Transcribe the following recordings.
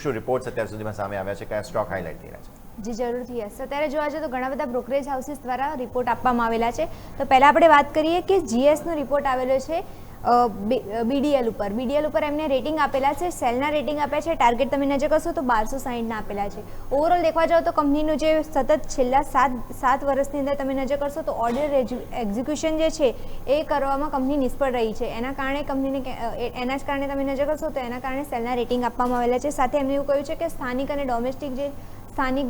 શું રિપોર્ટ્સ અત્યાર સુધીમાં સામે આવ્યા છે, કયા સ્ટોક હાઇલાઇટ થઈ રહ્યા છે? જી જરૂરથી યસ. અત્યારે જોવા જઈએ તો ઘણા બધા બ્રોકરેજ હાઉસીસ દ્વારા રિપોર્ટ આપવામાં આવેલા છે. તો પહેલાં આપણે વાત કરીએ કે જીએસનો રિપોર્ટ આવેલો છે બીડીએલ ઉપર એમને રેટિંગ આપેલા છે, સેલના રેટિંગ આપ્યા છે, ટાર્ગેટ તમે નજર કરશો તો 1260 આપેલા છે. ઓવરઓલ દેખવા જાઓ તો કંપનીનું જે સતત છેલ્લા સાત વર્ષની અંદર તમે નજર કરશો તો ઓર્ડર એક્ઝિક્યુશન જે છે એ કરવામાં કંપની નિષ્ફળ રહી છે. એના કારણે એના જ કારણે તમે નજર કરશો તો એના કારણે સેલના રેટિંગ આપવામાં આવેલા છે. સાથે એમને એવું કહ્યું છે કે સ્થાનિક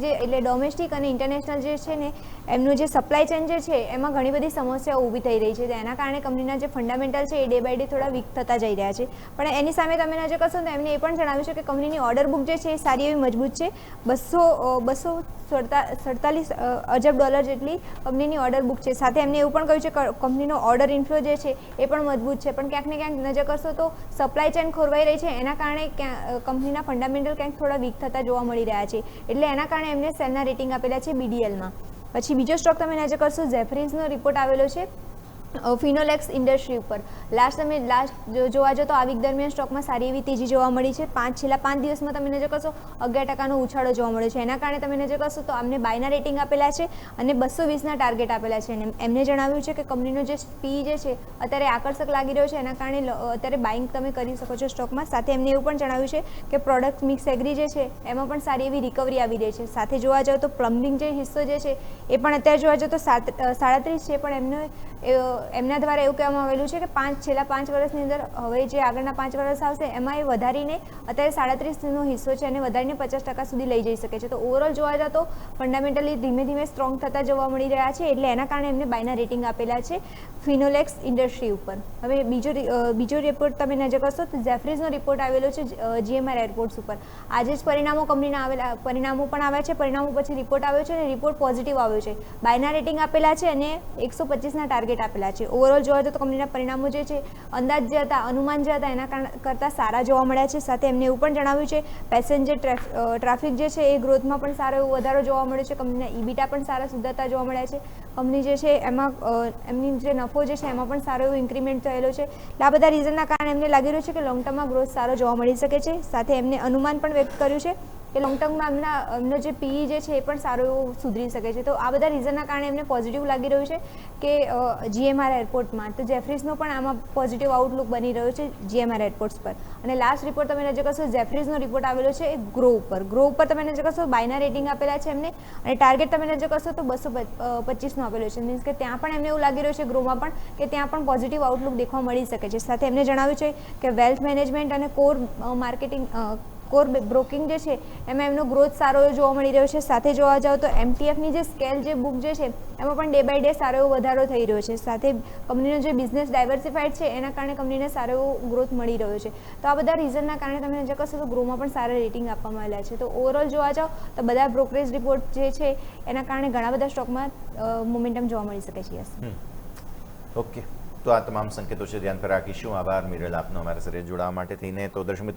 એટલે ડોમેસ્ટિક અને ઇન્ટરનેશનલ જે છે ને એમનું જે સપ્લાય ચેન જે છે એમાં ઘણી બધી સમસ્યાઓ ઊભી થઈ રહી છે. એના કારણે કંપનીના જે ફંડામેન્ટલ છે એ ડે બાય ડે થોડા વીક થતા જઈ રહ્યા છે. પણ એની સામે તમે નજર કરશો તો એમને એ પણ જણાવ્યું છે કે કંપનીની ઓર્ડર બુક જે છે એ સારી એવી મજબૂત છે. 247 અજબ ડોલર જેટલી કંપનીની ઓર્ડર બુક છે. સાથે એમને એવું પણ કહ્યું છે કે કંપનીનો ઓર્ડર ઇન્ફ્લો જે છે એ પણ મજબૂત છે. પણ ક્યાંક ને ક્યાંક નજર કરશો તો સપ્લાય ચેન ખોરવાઈ રહી છે. એના કારણે કંપનીના ફંડામેન્ટલ ક્યાંક થોડા વીક થતા જોવા મળી રહ્યા છે. એટલે એના કારણે એમને સેલના રેટિંગ આપેલા છે બીડીએલમાં. પછી બીજો સ્ટોક તમે નજર કરશો ઝેફરીઝનો રિપોર્ટ આવેલો છે ફિનોલેક્સ ઇન્ડસ્ટ્રી ઉપર. લાસ્ટ જોવા જાઓ તો આ વીક દરમિયાન સ્ટોકમાં સારી એવી તેજી જોવા મળી છે. છેલ્લા 5 દિવસમાં તમે નજર કરશો 11% ઉછાળો જોવા મળ્યો છે. એના કારણે તમે નજર કરશો તો અમને બાયના રેટિંગ આપેલા છે અને 220ના ટાર્ગેટ આપેલા છે. અને એમને જણાવ્યું છે કે કંપનીનો જે પી જે છે અત્યારે આકર્ષક લાગી રહ્યો છે. એના કારણે અત્યારે બાઇંગ તમે કરી શકો છો સ્ટોકમાં. સાથે એમને એવું પણ જણાવ્યું છે કે પ્રોડક્ટ મિક્સ એગ્રી જે છે એમાં પણ સારી એવી રિકવરી આવી રહી છે. સાથે જોવા જાઓ તો પ્લમ્બિંગ જે હિસ્સો જે છે એ પણ અત્યારે જોવા જાઓ તો 37 છે. પણ એમના દ્વારા એવું કહેવામાં આવેલું છે કે છેલ્લા 5 વર્ષની અંદર હવે જે આગળના 5 વર્ષ આવશે એમાં એ વધારીને અત્યારે 37નો હિસ્સો છે અને વધારીને 50% સુધી લઈ જઈ શકે છે. તો ઓવરઓલ જોવા જાઓ તો ફંડામેન્ટલી ધીમે ધીમે સ્ટ્રોંગ થતા જોવા મળી રહ્યા છે. એટલે એના કારણે એમને બાયના રેટિંગ આપેલા છે ફિનોલેક્સ ઇન્ડસ્ટ્રી ઉપર. હવે બીજો રિપોર્ટ તમે નજર કરશો તો ઝેફરીઝનો રિપોર્ટ આવેલો છે જીએમઆર એરપોર્ટ્સ ઉપર. આજે જ પરિણામો કંપનીના પરિણામો પણ આવ્યા છે. પરિણામો પછી રિપોર્ટ આવ્યો છે અને રિપોર્ટ પોઝિટિવ આવ્યો છે. બાયના રેટિંગ આપેલા છે અને 125ના ટાર્ગેટ આપેલા છે. ઓવરઓલ જોવા તો કંપનીના પરિણામો જે છે અંદાજ જે હતા અનુમાન જે હતા એના કરતાં સારા જોવા મળ્યા છે. સાથે એમને એવું પણ જણાવ્યું છે પેસેન્જર ટ્રાફિક જે છે એ ગ્રોથમાં પણ સારો એવો વધારો જોવા મળ્યો છે. કંપનીના ઈબીટા પણ સારા સુધરતા જોવા મળ્યા છે. કંપની જે છે એમાં એમની જે નફો જે છે એમાં પણ સારો એવો ઇન્ક્રીમેન્ટ થયેલો છે. એટલે આ બધા રીઝનના કારણે એમને લાગી રહ્યું છે કે લોંગ ટર્મમાં ગ્રોથ સારો જોવા મળી શકે છે. સાથે એમને અનુમાન પણ વ્યક્ત કર્યું છે કે લોંગ ટર્મમાં એમનો જે પીઈ જે છે એ પણ સારો એવો સુધરી શકે છે. તો આ બધા રીઝનના કારણે એમને પોઝિટિવ લાગી રહ્યું છે કે જીએમઆર એરપોર્ટમાં. તો જેફરીઝનો પણ આમાં પોઝિટિવ આઉટલુક બની રહ્યો છે જીએમઆર એરપોર્ટ્સ પર. અને લાસ્ટ રિપોર્ટ તમે નજર કરશો ઝેફરીઝનો રિપોર્ટ આવેલો છે એ ગ્રો ઉપર તમે નજર કરશો બાયના રેટિંગ આપેલા છે એમને અને ટાર્ગેટ તમે નજર કરશો તો 225નો આપેલો છે. મીન્સ કે ત્યાં પણ એમને એવું લાગી રહ્યું છે ગ્રોમાં પણ કે ત્યાં પણ પોઝિટિવ આઉટલુક દેખવા મળી શકે છે. સાથે એમને જણાવ્યું છે કે વેલ્થ મેનેજમેન્ટ અને કોર બ્રોકિંગ જે છે એમાં એમનો ગ્રોથ સારો જોવા મળી રહ્યો છે. સાથે જોવા જાઓ તો એમટીએફની જે સ્કેલ જે બુક જે છે એમાં પણ ડે બાય ડે સારો એવો વધારો થઈ રહ્યો છે. સાથે કંપનીનો જે બિઝનેસ ડાયવર્સિફાઈડ છે એના કારણે કંપનીને સારો એવો ગ્રોથ મળી રહ્યો છે. તો આ બધા રીઝનના કારણે તમે નજર કરશો તો ગ્રોમાં પણ સારા રેટિંગ આપવામાં આવેલા છે. તો ઓવરઓલ જોવા જાઓ તો બધા બ્રોકરેજ રિપોર્ટ જે છે એના કારણે ઘણા બધા સ્ટોકમાં મોમેન્ટમ જોવા મળી શકે છે. ઓકે, તો આ તમામ સંકેતો છે ધ્યાન પર રાખીશું. આભાર મિરલ આપનો અમારા સાથે જોડાવા માટે થઈને. તો દર્શક મિત્રો